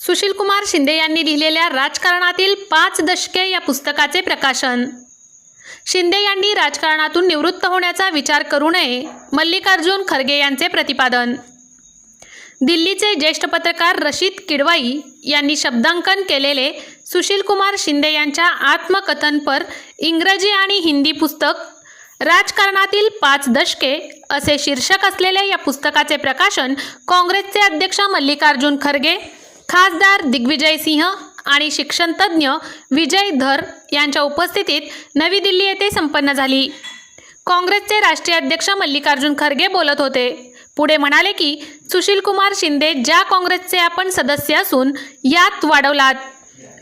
सुशीलकुमार शिंदे यांनी लिहिलेल्या राजकारणातील 5 दशके या पुस्तकाचे प्रकाशन। शिंदे यांनी राजकारणातून निवृत्त होण्याचा विचार करू नये, मल्लिकार्जुन खरगे यांचे प्रतिपादन। दिल्लीचे ज्येष्ठ पत्रकार रशीद किडवाई यांनी शब्दांकन केलेले सुशीलकुमार शिंदे यांच्या आत्मकथनपर इंग्रजी आणि हिंदी पुस्तक राजकारणातील 5 दशके असे शीर्षक असलेल्या या पुस्तकाचे प्रकाशन काँग्रेसचे अध्यक्ष मल्लिकार्जुन खरगे, खासदार दिग्विजय सिंह आणि शिक्षणतज्ञ विजय धर यांच्या उपस्थितीत नवी दिल्ली येथे संपन्न झाली। काँग्रेसचे राष्ट्रीय अध्यक्ष मल्लिकार्जुन खरगे बोलत होते। पुढे म्हणाले की सुशीलकुमार शिंदे ज्या काँग्रेसचे आपण सदस्य असून यात वाढवलात,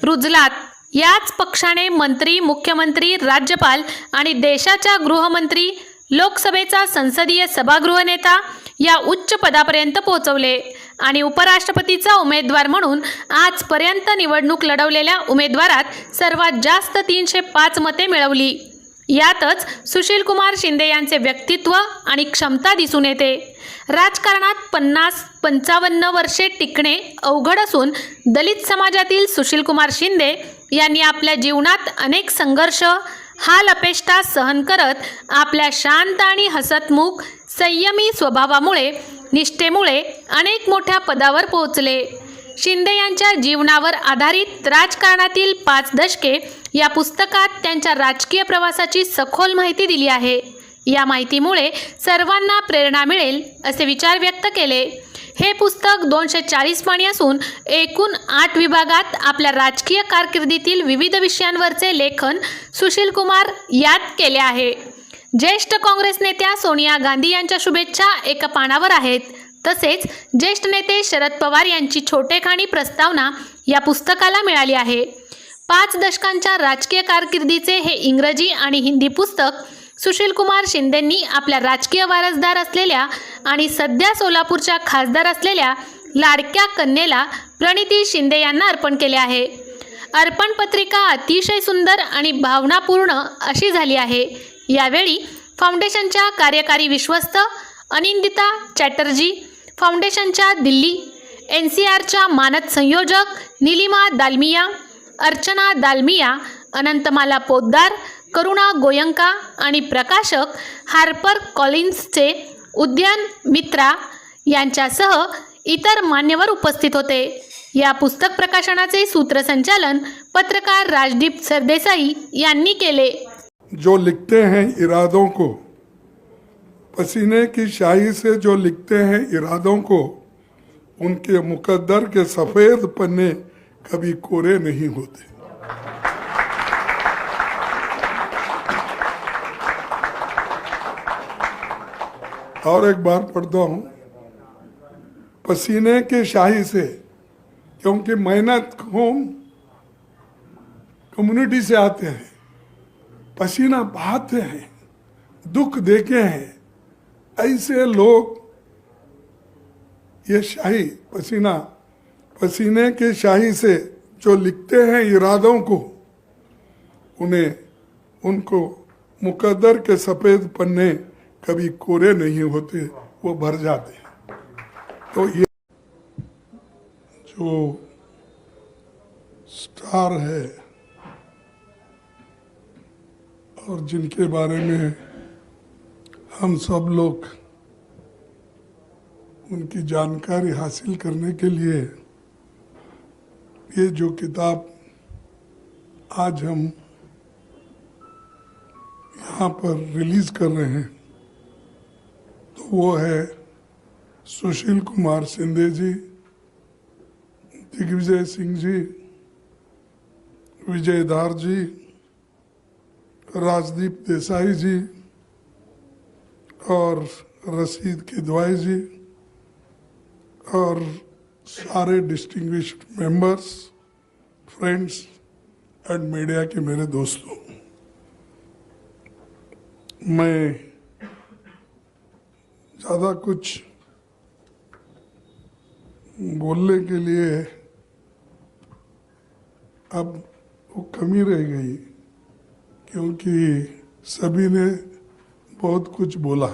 रुजलात, याच पक्षाने मंत्री, मुख्यमंत्री, राज्यपाल आणि देशाच्या गृहमंत्री, लोकसभेचा संसदीय सभागृह नेता या उच्च पदापर्यंत पोहोचवले आणि उपराष्ट्रपतीचा उमेदवार म्हणून आजपर्यंत निवडणूक लढवलेल्या उमेदवारात सर्वात जास्त 305 मते मिळवली। यातच सुशीलकुमार शिंदे यांचे व्यक्तित्व आणि क्षमता दिसून येते। राजकारणात 50-55 वर्षे टिकणे अवघड असून दलित समाजातील सुशीलकुमार शिंदे यांनी आपल्या जीवनात अनेक संघर्ष, हाल अपेष्टा सहन करत आपल्या शांत आणि हसतमुख संयमी स्वभावामुळे, निष्ठेमुळे अनेक मोठ्या पदावर पोहोचले। शिंदे यांच्या जीवनावर आधारित राजकारणातील 5 दशके या पुस्तकात त्यांच्या राजकीय प्रवासाची सखोल माहिती दिली आहे। या माहितीमुळे सर्वांना प्रेरणा मिळेल असे विचार व्यक्त केले। हे पुस्तक 240 पानी असून एकूण 8 विभागात आपल्या राजकीय कारकिर्दीतील विविध विषयांवरचे लेखन सुशीलकुमार यात केले आहे। ज्येष्ठ काँग्रेस नेत्या सोनिया गांधी यांच्या शुभेच्छा एका पानावर आहेत। तसेच ज्येष्ठ नेते शरद पवार यांची छोटेखानी प्रस्तावना या पुस्तकाला मिळाली आहे। 5 दशकांच्या राजकीय कारकिर्दीचे हे इंग्रजी आणि हिंदी पुस्तक सुशीलकुमार शिंदेंनी आपल्या राजकीय वारसदार असलेल्या आणि सध्या सोलापूरच्या खासदार असलेल्या लाडक्या कन्येला प्रणिती शिंदे यांना अर्पण केले आहे। अर्पण पत्रिका अतिशय सुंदर आणि भावनापूर्ण अशी झाली आहे। यावेळी फाउंडेशनच्या कार्यकारी विश्वस्त अनिंदिता चॅटर्जी, फाउंडेशनच्या दिल्ली NCRच्या मानद संयोजक नीलिमा दालमिया, अर्चना दालमिया, अनंतमाला पोद्दार, करुणा गोयंका आणि प्रकाशक हार्पर कॉलिन्सचे उद्यान मित्रा यांच्यासह इतर मान्यवर उपस्थित होते। या पुस्तक प्रकाशनाचे सूत्रसंचालन पत्रकार राजदीप सरदेसाई यांनी केले। जो लिखते हैं इरादों को, पसीने की शाही से जो लिखते हैं इरादों को, उनके मुकद्दर के सफ़ेद पन्ने कभी कोरे नहीं होते। और एक बार पढ़ता हूँ, पसीने की शाही से, क्योंकि मेहनत हम कम्युनिटी से आते हैं, पसीना बहाते हैं, दुख देखे हैं, ऐसे लोग ये शाही पसीने की शाही से जो लिखते हैं इरादों को, उनको मुकद्दर के सफ़ेद पन्ने कभी कोरे नहीं होते, वो भर जाते हैं। तो ये जो स्टार है और जिनके बारे में हम सब लोग उनकी जानकारी हासिल करने के लिए ये जो किताब आज हम यहाँ पर रिलीज कर रहे हैं, तो वो है सुशील कुमार शिंदे जी, दिग्विजय सिंह जी, विजय धार जी, राजदीप देसाई जी और रशीद किदवाई जी और सारे distinguished members, friends and media के मेरे दोस्तों, मैं ज़्यादा कुछ बोलने के लिए अब वो कमी रह गई, क्योंकि सभी ने बहुत कुछ बोला।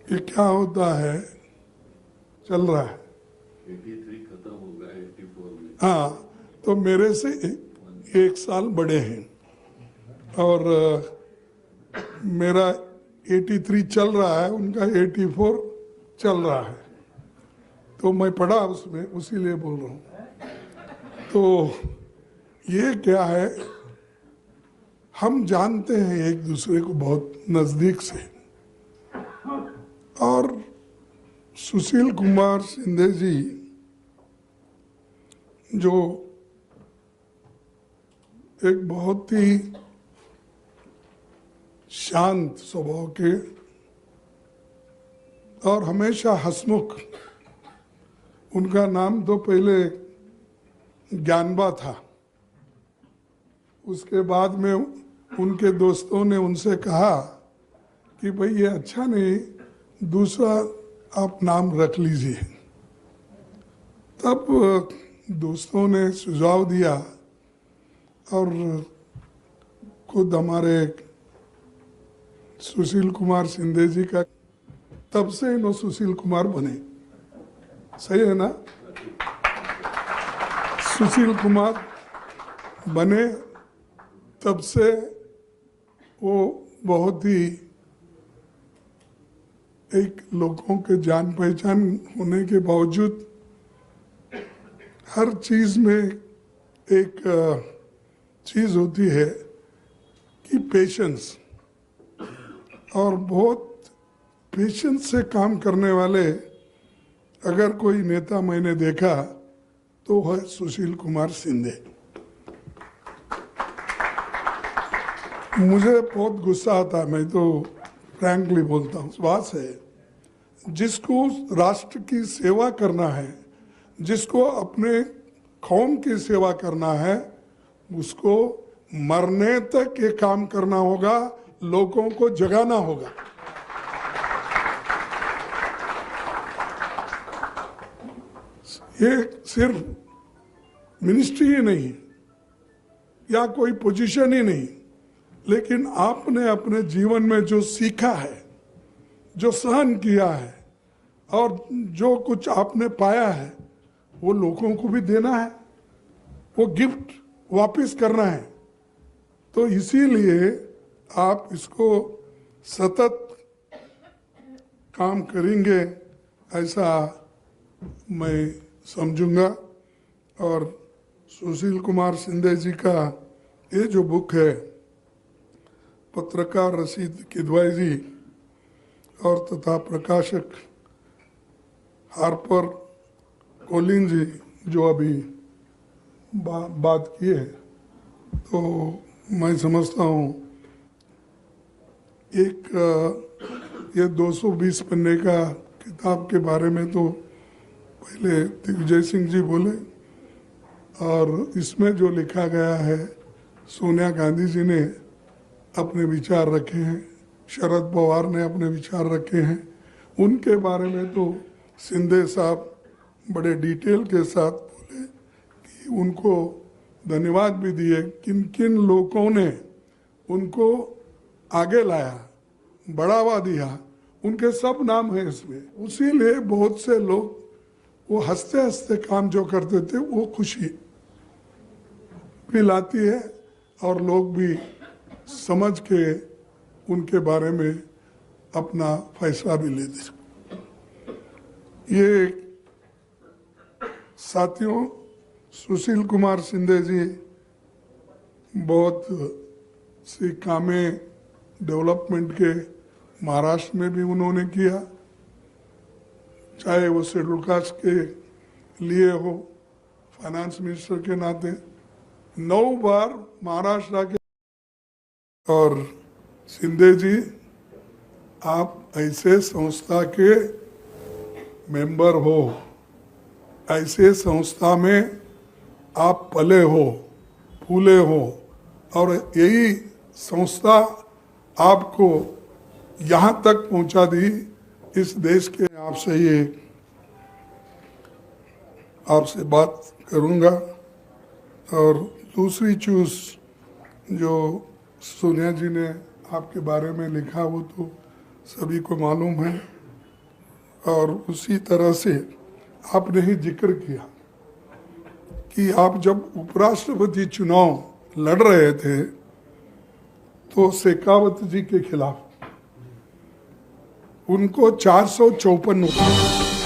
ये क्या होता है, चल रहा है, 83 खत्म हो गए, हाँ, तो मेरे से एक साल बड़े हैं और मेरा 83 चल रहा है, उनका 84 चल रहा है, तो मैं पढ़ा उसमें, उसीलिए बोल रहा हूँ। तो ये क्या है, हम जानते हैं एक दूसरे को बहुत नज़दीक से, और सुशील कुमार शिंदे जी जो एक बहुत ही शांत स्वभाव के और हमेशा हंसमुख, उनका नाम तो पहले ज्ञानबा था, उसके बाद में उनके दोस्तों ने उनसे कहा कि भाई ये अच्छा नहीं, दूसरा आप नाम रख लीजिए। तब दोस्तों ने सुझाव दिया और खुद हमारे सुशील कुमार शिंदे जी का, तब से इन्हों सुशील कुमार बने, सही है ना? सुशील कुमार बने, तब से वो बहुत ही एक लोगों के जान पहचान होने के बावजूद हर चीज में एक चीज होती है कि पेशेंस, और बहुत पेशेंस से काम करने वाले अगर कोई नेता मैंने देखा तो है सुशील कुमार शिंदे। मुझे बहुत गुस्सा आता है, मैं तो फ्रैंकली बोलता हूँ, बात है जिसको राष्ट्र की सेवा करना है, जिसको अपने कौम की सेवा करना है, उसको मरने तक ये काम करना होगा, लोगों को जगाना होगा। ये सिर्फ मिनिस्ट्री ही नहीं या कोई पोजीशन ही नहीं, लेकिन आपने अपने जीवन में जो सीखा है, जो सहन किया है और जो कुछ आपने पाया है, वो लोगों को भी देना है, वो गिफ्ट वापस करना है। तो इसीलिए आप इसको सतत काम करेंगे ऐसा मैं समझूंगा। और सुशील कुमार शिंदे जी का ये जो बुक है, पत्रकार रशीद किदवाई जी और तथा प्रकाशक हार्पर कोलिन जी जो अभी बात किए, तो मैं समझता हूँ एक ये 220 पन्ने का किताब के बारे में तो पहले दिग्विजय सिंह जी बोले, और इसमें जो लिखा गया है, सोनिया गांधी जी ने अपने विचार रखे हैं, शरद पवार ने अपने विचार रखे हैं, उनके बारे में तो शिंदे साहब बड़े डिटेल के साथ बोले कि उनको धन्यवाद भी दिए, किन किन लोगों ने उनको आगे लाया, बढ़ावा दिया, उनके सब नाम है इसमें। उसीलिए बहुत से लोग वो हंसते हंसते काम जो करते थे, वो खुशी भी लाती है और लोग भी समझ के उनके बारे में अपना फैसला भी लेते। ये साथियों, सुशील कुमार शिंदे जी बहुत सी कामें डेवलपमेंट के महाराष्ट्र में भी उन्होंने किया, चाहे वो शेड्यूल कास्ट के लिए हो, फाइनेंस मिनिस्टर के नाते 9 बार महाराष्ट्र के। और शिंदे जी, आप ऐसे संस्था के मेंबर हो, ऐसे संस्था में आप पले हो, फूले हो, और यही संस्था आपको यहाँ तक पहुँचा दी इस देश के। आपसे ये आपसे बात करूँगा। और दूसरी चीज़ जो सोनिया जी ने आपके बारे में लिखा, वो तो सभी को मालूम है, और उसी तरह से आपने ही जिक्र किया कि आप जब उपराष्ट्रपति चुनाव लड़ रहे थे तो शेखावत जी के खिलाफ उनको 454 वोट